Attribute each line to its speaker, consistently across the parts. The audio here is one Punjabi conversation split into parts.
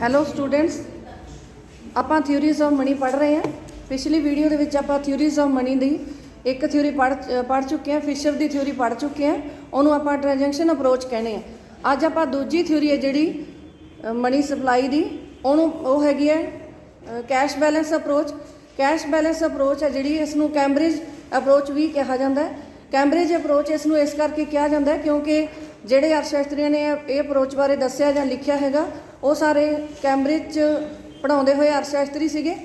Speaker 1: ਹੈਲੋ ਸਟੂਡੈਂਟਸ, ਆਪਾਂ ਥਿਊਰੀਜ਼ ਆਫ ਮਨੀ ਪੜ੍ਹ ਰਹੇ ਹਾਂ। ਪਿਛਲੀ ਵੀਡੀਓ ਦੇ ਵਿੱਚ ਆਪਾਂ ਥਿਊਰੀਜ਼ ਆਫ ਮਨੀ ਦੀ ਇੱਕ ਥਿਊਰੀ ਪੜ੍ਹ ਚੁੱਕੇ ਹਾਂ, ਫਿਸ਼ਰ ਦੀ ਥਿਊਰੀ ਪੜ੍ਹ ਚੁੱਕੇ ਹਾਂ। ਉਹਨੂੰ ਆਪਾਂ ਟ੍ਰਾਂਜੈਕਸ਼ਨ ਅਪਰੋਚ ਕਹਿੰਦੇ ਹਾਂ। ਅੱਜ ਆਪਾਂ ਦੂਜੀ ਥਿਊਰੀ ਹੈ ਜਿਹੜੀ ਮਨੀ ਸਪਲਾਈ ਦੀ, ਉਹਨੂੰ ਉਹ ਹੈਗੀ ਹੈ cash balance approach. Cash balance approach ਹੈ ਜਿਹੜੀ, ਇਸ ਨੂੰ ਕੈਂਬਰਿਜ ਅਪਰੋਚ ਵੀ ਕਿਹਾ ਜਾਂਦਾ ਹੈ। ਕੈਂਬਰਿਜ ਅਪਰੋਚ ਇਸ ਨੂੰ ਇਸ ਕਰਕੇ ਕਿਹਾ ਜਾਂਦਾ ਕਿਉਂਕਿ ਜਿਹੜੇ ਅਰਥਸ਼ਾਸਤਰੀਆਂ ਨੇ ਇਹ ਅਪਰੋਚ ਬਾਰੇ ਦੱਸਿਆ ਜਾਂ ਲਿਖਿਆ ਹੈਗਾ, ਉਹ ਸਾਰੇ ਕੈਂਬਰਿਜ 'ਚ ਪੜ੍ਹਾਉਂਦੇ ਹੋਏ ਅਰਥਸ਼ਾਸਤਰੀ ਸੀਗੇ,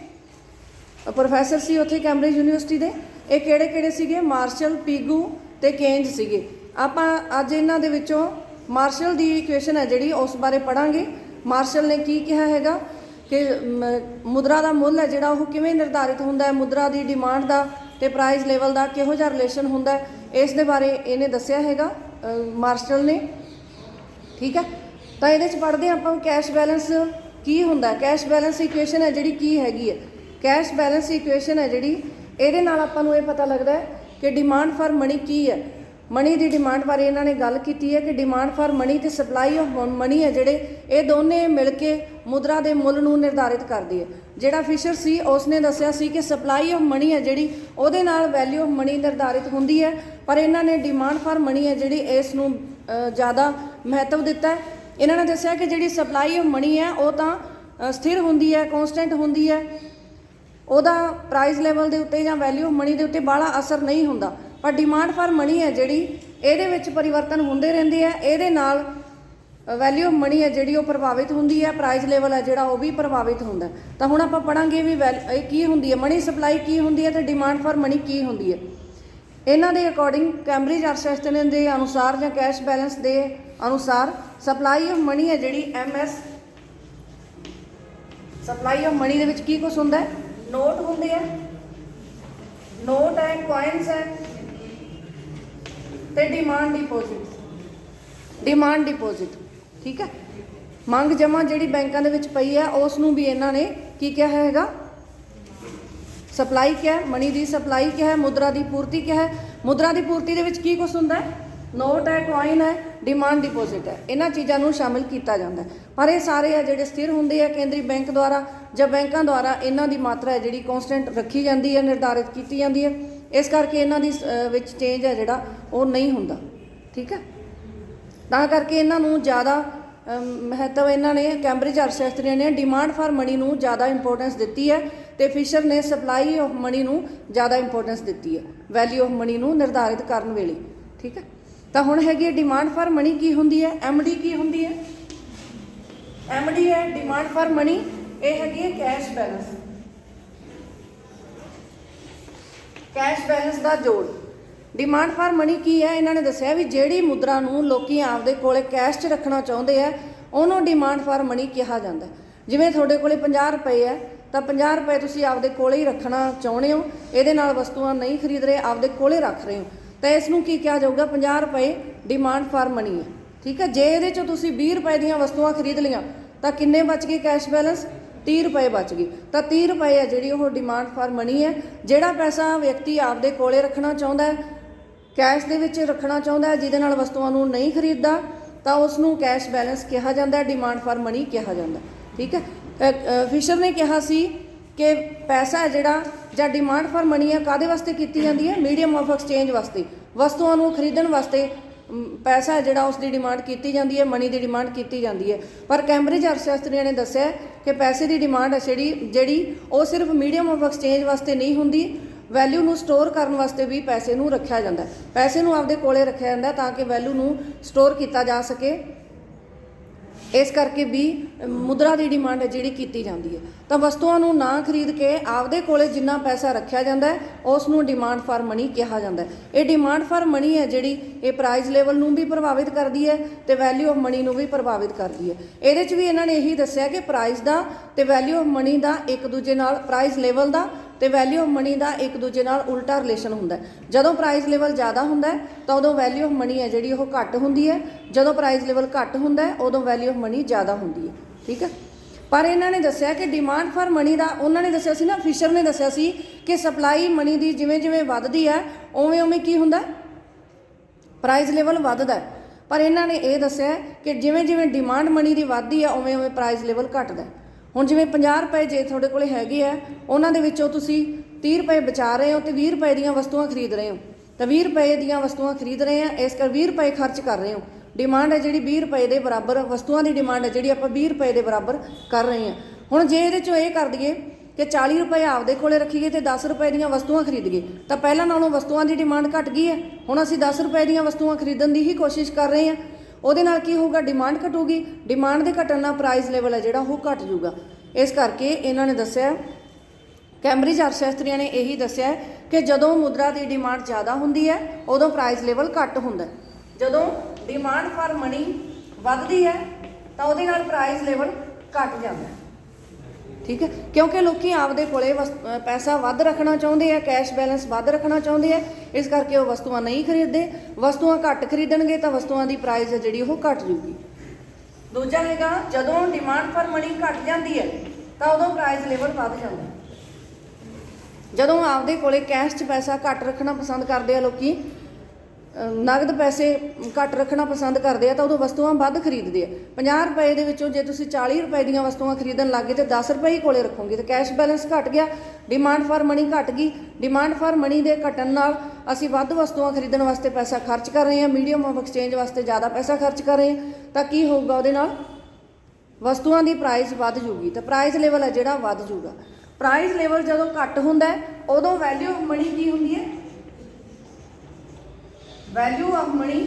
Speaker 1: ਪ੍ਰੋਫੈਸਰ ਸੀ ਉੱਥੇ ਕੈਂਬਰਿਜ ਯੂਨੀਵਰਸਿਟੀ ਦੇ। ਇਹ ਕਿਹੜੇ ਕਿਹੜੇ ਸੀਗੇ? ਮਾਰਸ਼ਲ, ਪੀਗੂ ਅਤੇ ਕੇਂਜ ਸੀਗੇ। ਆਪਾਂ ਅੱਜ ਇਹਨਾਂ ਦੇ ਵਿੱਚੋਂ ਮਾਰਸ਼ਲ ਦੀ ਇਕੁਏਸ਼ਨ ਹੈ ਜਿਹੜੀ, ਉਸ ਬਾਰੇ ਪੜ੍ਹਾਂਗੇ। ਮਾਰਸ਼ਲ ਨੇ ਕੀ ਕਿਹਾ ਹੈਗਾ ਕਿ ਮੁਦਰਾ ਦਾ ਮੁੱਲ ਹੈ ਜਿਹੜਾ ਉਹ ਕਿਵੇਂ ਨਿਰਧਾਰਿਤ ਹੁੰਦਾ ਹੈ, ਮੁਦਰਾ ਦੀ ਡਿਮਾਂਡ ਦਾ ਅਤੇ ਪ੍ਰਾਈਸ ਲੈਵਲ ਦਾ ਕਿਹੋ ਜਿਹਾ ਰਿਲੇਸ਼ਨ ਹੁੰਦਾ ਹੈ, ਇਸ ਦੇ ਬਾਰੇ ਇਹਨੇ ਦੱਸਿਆ ਹੈਗਾ ਮਾਰਸ਼ਲ ਨੇ। ਠੀਕ ਹੈ, ਤਾਂ ਇਹਦੇ 'ਚ ਪੜ੍ਹਦੇ ਹਾਂ ਆਪਾਂ ਕੈਸ਼ ਬੈਲੈਂਸ ਕੀ ਹੁੰਦਾ। ਕੈਸ਼ ਬੈਲੈਂਸ ਇਕੁਏਸ਼ਨ ਹੈ ਜਿਹੜੀ ਕੀ ਹੈਗੀ ਹੈ? ਕੈਸ਼ ਬੈਲੈਂਸ ਇਕੁਏਸ਼ਨ ਹੈ ਜਿਹੜੀ, ਇਹਦੇ ਨਾਲ ਆਪਾਂ ਨੂੰ ਇਹ ਪਤਾ ਲੱਗਦਾ ਹੈ ਕਿ ਡਿਮਾਂਡ ਫਾਰ ਮਨੀ ਕੀ ਹੈ। ਮਨੀ ਦੀ ਡਿਮਾਂਡ ਬਾਰੇ ਇਹਨਾਂ ਨੇ ਗੱਲ ਕੀਤੀ ਹੈ ਕਿ ਡਿਮਾਂਡ ਫਾਰ ਮਨੀ ਅਤੇ ਸਪਲਾਈ ਆਫ ਮਨੀ ਹੈ ਜਿਹੜੇ, ਇਹ ਦੋਨੇ ਮਿਲ ਕੇ ਮੁਦਰਾ ਦੇ ਮੁੱਲ ਨੂੰ ਨਿਰਧਾਰਿਤ ਕਰਦੇ ਹੈ। ਜਿਹੜਾ ਫਿਸ਼ਰ ਸੀ ਉਸਨੇ ਦੱਸਿਆ ਸੀ ਕਿ ਸਪਲਾਈ ਆਫ ਮਨੀ ਹੈ ਜਿਹੜੀ, ਉਹਦੇ ਨਾਲ ਵੈਲਿਊ ਆਫ ਮਨੀ ਨਿਰਧਾਰਿਤ ਹੁੰਦੀ ਹੈ, ਪਰ ਇਹਨਾਂ ਨੇ ਡਿਮਾਂਡ ਫਾਰ ਮਨੀ ਹੈ ਜਿਹੜੀ, ਇਸ ਨੂੰ ਜ਼ਿਆਦਾ ਮਹੱਤਵ ਦਿੱਤਾ ਹੈ। ਇਹਨਾਂ ਨੇ ਦੱਸਿਆ ਕਿ ਜਿਹੜੀ ਸਪਲਾਈ ਆਫ ਮਨੀ ਹੈ ਉਹ ਤਾਂ ਸਥਿਰ ਹੁੰਦੀ ਹੈ, ਕੌਂਸਟੈਂਟ ਹੁੰਦੀ ਹੈ, ਉਹਦਾ ਪ੍ਰਾਈਸ ਲੈਵਲ ਦੇ ਉੱਤੇ ਜਾਂ ਵੈਲਿਊ ਆਫ ਮਨੀ ਦੇ ਉੱਤੇ ਬਾਹਲਾ ਅਸਰ ਨਹੀਂ ਹੁੰਦਾ। ਪਰ ਡਿਮਾਂਡ ਫਾਰ ਮਨੀ ਹੈ ਜਿਹੜੀ, ਇਹਦੇ ਵਿੱਚ ਪਰਿਵਰਤਨ ਹੁੰਦੇ ਰਹਿੰਦੇ ਆ, ਇਹਦੇ ਨਾਲ ਵੈਲਿਊ ਆਫ ਮਨੀ ਹੈ ਜਿਹੜੀ ਉਹ ਪ੍ਰਭਾਵਿਤ ਹੁੰਦੀ ਹੈ, ਪ੍ਰਾਈਸ ਲੈਵਲ ਹੈ ਜਿਹੜਾ ਉਹ ਵੀ ਪ੍ਰਭਾਵਿਤ ਹੁੰਦਾ। ਤਾਂ ਹੁਣ ਆਪਾਂ ਪੜ੍ਹਾਂਗੇ ਵੀ ਇਹ ਕੀ ਹੁੰਦੀ ਹੈ, ਮਨੀ ਸਪਲਾਈ ਕੀ ਹੁੰਦੀ ਹੈ ਅਤੇ ਡਿਮਾਂਡ ਫਾਰ ਮਨੀ ਕੀ ਹੁੰਦੀ ਹੈ। ਇਹਨਾਂ ਦੇ ਅਕੋਰਡਿੰਗ ਕੈਂਬਰਿਜ ਅਰਥਸ਼ਾਸਤਰ ਦੇ ਅਨੁਸਾਰ ਜਾਂ ਕੈਸ਼ ਬੈਲੈਂਸ ਦੇ ਅਨੁਸਾਰ ਸਪਲਾਈ ਆਫ ਮਨੀ ਹੈ ਜਿਹੜੀ MS, ਸਪਲਾਈ ਆਫ ਮਨੀ ਦੇ ਵਿੱਚ ਕੀ ਕੁਛ ਹੁੰਦਾ ਹੈ? ਨੋਟ ਹੁੰਦੇ ਆ, ਨੋਟ ਹੈ, ਕੁਆਇਨਸ ਹੈ ਤੇ ਡਿਮਾਂਡ ਡਿਪੋਜ਼ਿਟ। ਡਿਮਾਂਡ ਡਿਪੋਜ਼ਿਟ, ਠੀਕ ਹੈ। ਮੰਗ ਜਮ੍ਹਾਂ ਜਿਹੜੀ ਬੈਂਕਾਂ ਦੇ ਵਿੱਚ ਪਈ ਹੈ, ਉਸ ਨੂੰ ਵੀ ਇਹਨਾਂ ਨੇ ਕੀ ਕਿਹਾ ਹੈਗਾ? ਸਪਲਾਈ ਕਿਹਾ ਹੈ। ਮਨੀ ਦੀ ਸਪਲਾਈ ਕਿਹਾ ਹੈ, ਮੁਦਰਾ ਦੀ ਪੂਰਤੀ ਕਿਹਾ ਹੈ। ਮੁਦਰਾ ਦੀ ਪੂਰਤੀ ਦੇ ਵਿੱਚ ਕੀ ਕੁਛ ਹੁੰਦਾ ਹੈ? ਨੋਟ ਹੈ, ਕੁਆਇਨ ਹੈ, ਡਿਮਾਂਡ ਡਿਪੋਜ਼ਿਟ ਹੈ। ਇਹਨਾਂ ਚੀਜ਼ਾਂ ਨੂੰ ਸ਼ਾਮਿਲ ਕੀਤਾ ਜਾਂਦਾ ਹੈ। ਪਰ ਇਹ ਸਾਰੇ ਆ ਜਿਹੜੇ ਸਥਿਰ ਹੁੰਦੇ ਆ ਕੇਂਦਰੀ ਬੈਂਕ ਦੁਆਰਾ ਜਾਂ ਬੈਂਕਾਂ ਦੁਆਰਾ, ਇਹਨਾਂ ਦੀ ਮਾਤਰਾ ਹੈ ਜਿਹੜੀ ਕੌਂਸਟੈਂਟ ਰੱਖੀ ਜਾਂਦੀ ਹੈ, ਨਿਰਧਾਰਿਤ ਕੀਤੀ ਜਾਂਦੀ ਹੈ। ਇਸ ਕਰਕੇ ਇਹਨਾਂ ਦੀ ਵਿੱਚ ਚੇਂਜ ਹੈ ਜਿਹੜਾ ਉਹ ਨਹੀਂ ਹੁੰਦਾ। ਠੀਕ ਹੈ, ਤਾਂ ਕਰਕੇ ਇਹਨਾਂ ਨੂੰ ਜ਼ਿਆਦਾ ਮਹੱਤਵ ਇਹਨਾਂ ਨੇ, ਕੈਂਬਰਿਜ ਅਰਥਸ਼ਾਸਤਰੀਆਂ ਨੇ ਡਿਮਾਂਡ ਫਾਰ ਮਨੀ ਨੂੰ ਜ਼ਿਆਦਾ ਇੰਪੋਰਟੈਂਸ ਦਿੱਤੀ ਹੈ ਅਤੇ ਫਿਸ਼ਰ ਨੇ ਸਪਲਾਈ ਆਫ ਮਨੀ ਨੂੰ ਜ਼ਿਆਦਾ ਇੰਪੋਰਟੈਂਸ ਦਿੱਤੀ ਹੈ ਵੈਲਿਊ ਆਫ ਮਨੀ ਨੂੰ ਨਿਰਧਾਰਿਤ ਕਰਨ ਵੇਲੇ। ਠੀਕ ਹੈ, ਤਾਂ ਹੁਣ ਹੈਗੀ ਹੈ ਡਿਮਾਂਡ ਫਾਰ ਮਨੀ ਕੀ ਹੁੰਦੀ ਹੈ? MD ਕੀ ਹੁੰਦੀ ਹੈ? MD ਹੈ ਡਿਮਾਂਡ ਫਾਰ ਮਨੀ, ਇਹ ਹੈਗੀ ਹੈ ਕੈਸ਼ ਬੈਲੈਂਸ। ਕੈਸ਼ ਬੈਲੈਂਸ ਦਾ ਜੋੜ। ਡਿਮਾਂਡ ਫਾਰ ਮਨੀ ਕੀ ਹੈ? ਇਹਨਾਂ ਨੇ ਦੱਸਿਆ ਵੀ ਜਿਹੜੀ ਮੁਦਰਾ ਨੂੰ ਲੋਕੀ ਆਪਦੇ ਕੋਲੇ ਕੈਸ਼ 'ਚ ਰੱਖਣਾ ਚਾਹੁੰਦੇ ਆ, ਉਹਨੂੰ ਡਿਮਾਂਡ ਫਾਰ ਮਨੀ ਕਿਹਾ ਜਾਂਦਾ। ਜਿਵੇਂ ਤੁਹਾਡੇ ਕੋਲੇ 50 ਰੁਪਏ ਹੈ, ਤਾਂ 50 ਰੁਪਏ ਤੁਸੀਂ ਆਪਦੇ ਕੋਲੇ ਹੀ ਰੱਖਣਾ ਚਾਹੁੰਦੇ ਹੋ, ਇਹਦੇ ਨਾਲ ਵਸਤੂਆਂ ਨਹੀਂ ਖਰੀਦ ਰਹੇ, ਆਪਦੇ ਕੋਲੇ ਰੱਖ ਰਹੇ ਹੋ, ਤਾਂ ਇਸ ਨੂੰ ਕੀ ਕਿਹਾ ਜਾਊਗਾ? 50 ਰੁਪਏ ਡਿਮਾਂਡ ਫਾਰ ਮਨੀ ਹੈ। ਠੀਕ ਹੈ, ਜੇ ਇਹਦੇ 'ਚੋਂ ਤੁਸੀਂ 20 ਰੁਪਏ ਦੀਆਂ ਵਸਤੂਆਂ ਖਰੀਦ ਲਈਆਂ ਤਾਂ ਕਿੰਨੇ ਬਚ ਗਏ ਕੈਸ਼ ਬੈਲੈਂਸ? 30 ਰੁਪਏ ਬਚ ਗਏ। ਤਾਂ 30 ਰੁਪਏ ਹੈ ਜਿਹੜੀ ਉਹ ਡਿਮਾਂਡ ਫਾਰ ਮਨੀ ਹੈ। ਜਿਹੜਾ ਪੈਸਾ ਵਿਅਕਤੀ ਆਪਦੇ ਕੋਲੇ ਰੱਖਣਾ ਚਾਹੁੰਦਾ ਹੈ, ਕੈਸ਼ ਦੇ ਵਿੱਚ ਰੱਖਣਾ ਚਾਹੁੰਦਾ ਹੈ, ਜਿਹਦੇ ਨਾਲ ਵਸਤੂਆਂ ਨੂੰ ਨਹੀਂ ਖਰੀਦਦਾ, ਤਾਂ ਉਸ ਨੂੰ ਕੈਸ਼ ਬੈਲੈਂਸ ਕਿਹਾ ਜਾਂਦਾ, ਡਿਮਾਂਡ ਫਾਰ ਮਨੀ ਕਿਹਾ ਜਾਂਦਾ। ਠੀਕ ਹੈ, ਫਿਸ਼ਰ ਨੇ ਕਿਹਾ ਸੀ ਕਿ ਪੈਸਾ ਹੈ ਜਿਹੜਾ ਜਾਂ ਡਿਮਾਂਡ ਫਾਰ ਮਨੀ ਹੈ ਕਾਹਦੇ ਵਾਸਤੇ ਕੀਤੀ ਜਾਂਦੀ ਹੈ? ਮੀਡੀਅਮ ਆਫ ਐਕਸਚੇਂਜ ਵਾਸਤੇ, ਵਸਤੂਆਂ ਨੂੰ ਖਰੀਦਣ ਵਾਸਤੇ ਪੈਸਾ ਹੈ ਜਿਹੜਾ ਉਸ ਦੀ ਡਿਮਾਂਡ ਕੀਤੀ ਜਾਂਦੀ ਹੈ, ਮਨੀ ਦੀ ਡਿਮਾਂਡ ਕੀਤੀ ਜਾਂਦੀ ਹੈ। ਪਰ ਕੈਂਬਰਿਜ ਅਰਥਸ਼ਾਸਤਰੀਆਂ ਨੇ ਦੱਸਿਆ ਕਿ ਪੈਸੇ ਦੀ ਡਿਮਾਂਡ ਹੈ ਜਿਹੜੀ ਉਹ ਸਿਰਫ ਮੀਡੀਅਮ ਆਫ ਐਕਸਚੇਂਜ ਵਾਸਤੇ ਨਹੀਂ ਹੁੰਦੀ, ਵੈਲਿਊ ਨੂੰ ਸਟੋਰ ਕਰਨ ਵਾਸਤੇ ਵੀ ਪੈਸੇ ਨੂੰ ਰੱਖਿਆ ਜਾਂਦਾ। ਪੈਸੇ ਨੂੰ ਆਪਦੇ ਕੋਲੇ ਰੱਖਿਆ ਜਾਂਦਾ ਤਾਂ ਕਿ ਵੈਲਿਊ ਨੂੰ ਸਟੋਰ ਕੀਤਾ ਜਾ ਸਕੇ। ਇਸ ਕਰਕੇ ਵੀ ਮੁਦਰਾ ਦੀ ਡਿਮਾਂਡ ਹੈ ਜਿਹੜੀ ਕੀਤੀ ਜਾਂਦੀ ਹੈ। ਤਾਂ ਵਸਤੂਆਂ ਨੂੰ ਨਾ ਖਰੀਦ ਕੇ ਆਪਦੇ ਕੋਲੇ ਜਿੰਨਾ ਪੈਸਾ ਰੱਖਿਆ ਜਾਂਦਾ ਹੈ, ਉਸ ਨੂੰ ਡਿਮਾਂਡ ਫਾਰ ਮਨੀ ਕਿਹਾ ਜਾਂਦਾ। ਇਹ ਡਿਮਾਂਡ ਫਾਰ ਮਨੀ ਹੈ ਜਿਹੜੀ, ਇਹ ਪ੍ਰਾਈਸ ਲੈਵਲ ਨੂੰ ਵੀ ਪ੍ਰਭਾਵਿਤ ਕਰਦੀ ਹੈ ਅਤੇ ਵੈਲਿਊ ਆਫ ਮਨੀ ਨੂੰ ਵੀ ਪ੍ਰਭਾਵਿਤ ਕਰਦੀ ਹੈ। ਇਹਦੇ 'ਚ ਵੀ ਇਹਨਾਂ ਨੇ ਇਹੀ ਦੱਸਿਆ ਕਿ ਪ੍ਰਾਈਸ ਦਾ ਅਤੇ ਵੈਲਿਊ ਆਫ ਮਨੀ ਦਾ ਇੱਕ ਦੂਜੇ ਨਾਲ, ਪ੍ਰਾਈਸ ਲੈਵਲ ਦਾ ਅਤੇ ਵੈਲਿਊ ਆਫ ਮਨੀ ਦਾ ਇੱਕ ਦੂਜੇ ਨਾਲ ਉਲਟਾ ਰਿਲੇਸ਼ਨ ਹੁੰਦਾ। ਜਦੋਂ ਪ੍ਰਾਈਸ ਲੈਵਲ ਜ਼ਿਆਦਾ ਹੁੰਦਾ ਤਾਂ ਉਦੋਂ ਵੈਲਿਊ ਆਫ ਮਨੀ ਹੈ ਜਿਹੜੀ ਉਹ ਘੱਟ ਹੁੰਦੀ ਹੈ, ਜਦੋਂ ਪ੍ਰਾਈਸ ਲੈਵਲ ਘੱਟ ਹੁੰਦਾ ਉਦੋਂ ਵੈਲਿਊ ਆਫ ਮਨੀ ਜ਼ਿਆਦਾ ਹੁੰਦੀ ਹੈ। ਠੀਕ ਹੈ, ਪਰ ਇਹਨਾਂ ਨੇ ਦੱਸਿਆ ਕਿ ਡਿਮਾਂਡ ਫਾਰ ਮਨੀ ਦਾ, ਉਹਨਾਂ ਨੇ ਦੱਸਿਆ ਸੀ ਨਾ, ਫਿਸ਼ਰ ਨੇ ਦੱਸਿਆ ਸੀ ਕਿ ਸਪਲਾਈ ਮਨੀ ਦੀ ਜਿਵੇਂ ਜਿਵੇਂ ਵੱਧਦੀ ਹੈ ਉਵੇਂ ਉਵੇਂ ਕੀ ਹੁੰਦਾ? ਪ੍ਰਾਈਸ ਲੈਵਲ ਵੱਧਦਾ। पर इन्होंने ये दस्सिया कि जिवें जिवें डिमांड मनी की वधदी है उवें उवें प्राइस लेवल घटदा। हुण जिवें 50 रुपए जे तुहाडे कोल हैगे आ उन्हां दे विच्चों तुसीं 30 रुपए बचा रहे हो तो 20 रुपए दीयां वस्तुआं खरीद रहे हो, तो 20 रुपए दीयां वस्तुआं खरीद रहे हैं, इस कर 20 रुपए खर्च कर रहे हो। डिमांड है जिहड़ी 20 रुपए के बराबर, वस्तुआं की डिमांड है जिहड़ी आपां 20 रुपए के बराबर कर रहे हैं। हुण जे इहदे चों ये कर दईए कि 40 रुपए आपदे कोले रखीए तो 10 रुपए दीयां वस्तुआं खरीदीए तो पहलां नालों वस्तुआं की डिमांड घट गई है। हुण असीं 10 रुपए दीयां वस्तुआं खरीदण की ही कोशिश कर रहे हैं, ਉਹਦੇ ਨਾਲ ਕੀ ਹੋਊਗਾ, डिमांड घटूगी। डिमांड ਦੇ ਘਟਣ ਨਾਲ प्राइस लेवल है ਜਿਹੜਾ ਉਹ घट जूगा। इस करके ਇਹਨਾਂ ने दस्सिया, कैम्ब्रिज अर्थशास्त्रियों ने यही दस्सिया कि जदों मुद्रा की डिमांड ज़्यादा होंदी है उदों प्राइस लेवल घट होंदा है, जदों डिमांड फॉर मनी वधदी है तो ਉਹਦੇ ਨਾਲ प्राइस लेवल घट जाता है। ठीक है, क्योंकि लोग आपदे कोले पैसा वध रखना चाहते हैं, कैश बैलेंस वध रखना चाहते हैं, इस करके वो वस्तुआं नहीं खरीदते। वस्तुआं घट खरीदणगे तो वस्तुआं की प्राइस है जिहड़ी वो घट जूगी। दूजा हैगा जदों डिमांड फॉर मनी घट जाती है तो उदों प्राइस लेवल वध जाता है। जदों आपदे कोले कैश च पैसा घट रखना पसंद करते हैं लोग, नगद पैसे घट रखना पसंद करते हैं तो उदों वस्तुआं वध खरीदते हैं। 50 रुपए दे विचों जे तुसीं 40 रुपए दीयां वस्तुआं खरीदण लग गए तो 10 रुपए ही कोले रखोगे तो कैश बैलेंस घट गया, डिमांड फॉर मनी घट गई। डिमांड फॉर मनी के घटण नाल असीं वध वस्तुआं खरीदण वास्ते पैसा खर्च कर रहे हैं, मीडियम ऑफ एक्सचेंज वास्ते ज़्यादा पैसा खर्च कर रहे हैं, तो की होगा, उहदे नाल वस्तुआं की प्राइस वध जूगी, तो प्राइस लेवल है जिहड़ा वध जूगा। प्राइस लेवल जदों घट हुंदा है उदों वैल्यू ऑफ मनी की हुंदी है, वैल्यू ऑफ मनी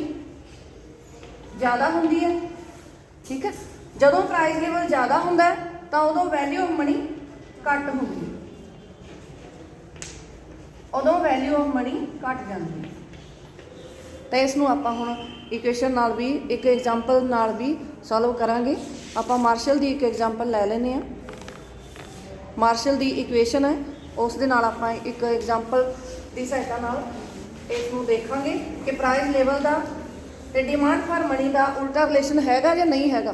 Speaker 1: ज़्यादा होंदी है। ठीक है, जदों प्राइस लेवल ज़्यादा होंदा है तो उदों वैल्यू ऑफ मनी घट होंदी है, उदों वैल्यू ऑफ मनी घट जाती है। तो इसनूं आपां हुण इक्वेशन नाल भी, एक एग्जाम्पल नाल भी सॉल्व करांगे। आपां मार्शल की एक एग्जाम्पल लै लैंदे हां। मार्शल की इक्वेशन है, उस दे नाल आपां एक एग्जाम्पल की सहायता नाल इसनूं देखांगे कि प्राइस लेवल का ते डिमांड फॉर मनी का उल्टा रिलेशन हैगा या नहीं हैगा।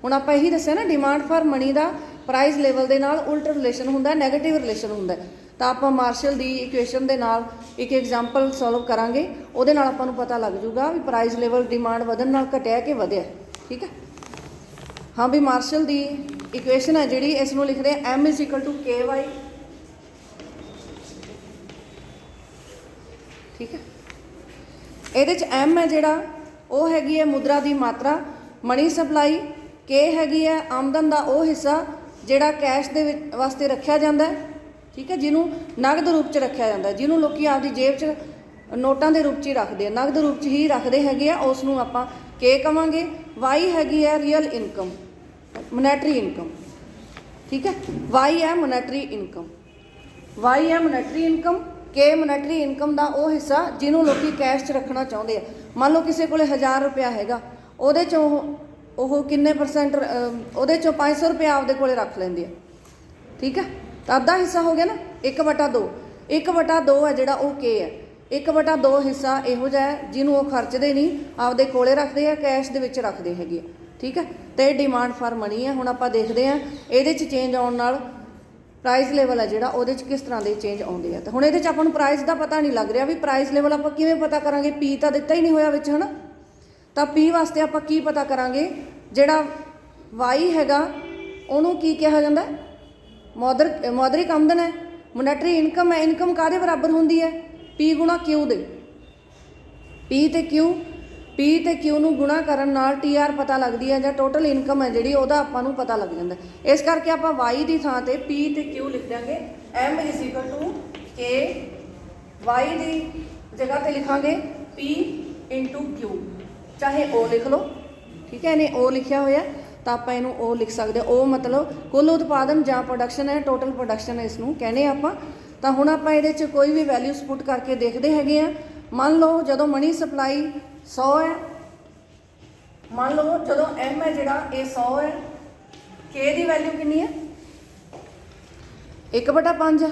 Speaker 1: हुण आपां यही दस्सिया ना, डिमांड फॉर मनी का प्राइस लेवल के नाल उल्टा रिलेशन हुंदा है, नैगेटिव रिलेशन हुंदा है। तो आपां मार्शल की इक्वेशन के नाल एक एग्जाम्पल सॉल्व करांगे, उहदे नाल आपां नूं पता लग जूगा भी प्राइस लेवल डिमांड वधन नाल घटिया कि वधिया। ठीक है, हाँ भी मार्शल की इक्वेशन है जिहड़ी, इसनूं लिखदे M = KY। ठीक है, ये M है जिहड़ा वो हैगी है मुद्रा की मात्रा, मनी सप्लाई। K हैगी है आमदन का वो हिस्सा जिहड़ा कैश दे वास्ते रखा जाता है। ठीक है, जिन्हों नगद रूप च रखा जाता है, जिन्हों लोग आपकी जेब च नोटां के रूप च ही रखते हैं, नगद रूप च ही रखते हैगे, उसनूं आपां K कवांगे। Y हैगी है रियल इनकम, मोनेटरी इनकम। ठीक है, Y है मोनेटरी इनकम, Y है monetary income. K monetary income का वो हिस्सा जिन्हों लोग कैश च रखना चाहते हैं। मान लो किसी को 1000 रुपया हैगा, उहदे चों वो किन्ने परसेंट, उहदे चों 500 रुपया आपदे कोले रख लेंदे आ। ठीक है, तो अद्धा हिस्सा हो गया ना, 1/2। 1/2 है जिहड़ा वो K है। 1/2 हिस्सा इहो जिहा है जिन्हों वो खर्चते नहीं, आपदे कोले रखते हैं, कैश दे विच रखते हैगे। ठीक है, तो ये डिमांड फॉर मनी है। हुण आपां देखते हैं इहदे च चेंज आउण नाल प्राइस लेवल है जिहड़ा उहदे च किस तरह के चेंज आउंदे आ। तो हुण इहदे च आपां नूं प्राइस का पता नहीं लग रहा भी प्राइस लेवल आपां किवें पता करांगे, P तो दिता ही नहीं होया विच, है ना। तो P वास्ते आपां की पता करांगे, जिहड़ा Y हैगा उहनूं की कहा जांदा है, मौद्रिक आमदन है। मोनेटरी इनकम है, इनकम काहदे बराबर हुंदी है, P × Q दे। P ते Q नूं गुणा करन नाल TR पता लगदी है, जां टोटल इनकम है जिहड़ी उहदा आपां नूं पता लग जांदा है। इस करके आपां Y की थां ते P ते Q लिख देंगे। M = K, Y की जगह ते लिखांगे P × Q, चाहे O लिख लो। ठीक है, इन्हें O लिखा होया तो आपां इहनूं O लिख सकते। O मतलब कुल उत्पादन जां प्रोडक्शन है, टोटल प्रोडक्शन इसनूं कहने आपां। तो हुण आपां इहदे च कोई भी वैल्यूज पुट करके देखते हैगे आ। मान लो जदों मनी सप्लाई 100 है, मान लो जदों M है जिहड़ा ये 100 है, K की वैल्यू कितनी है, 1/5 है।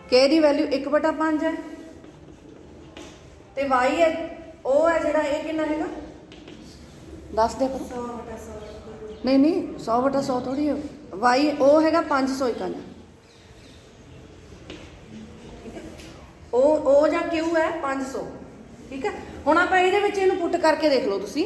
Speaker 1: K की वैल्यू 1/5 है। तो Y है O है जिहड़ा ये कितना हैगा, दस दे करो। नहीं 100/100 थोड़ी है। Y O हैगा 500 इकाइयां। ओ जां Q है 500। ठीक है, ਹੁਣ ਆਪਾਂ ਇਹਦੇ ਵਿੱਚ ਇਹਨੂੰ ਪੁੱਟ ਕਰਕੇ ਦੇਖ ਲਓ ਤੁਸੀਂ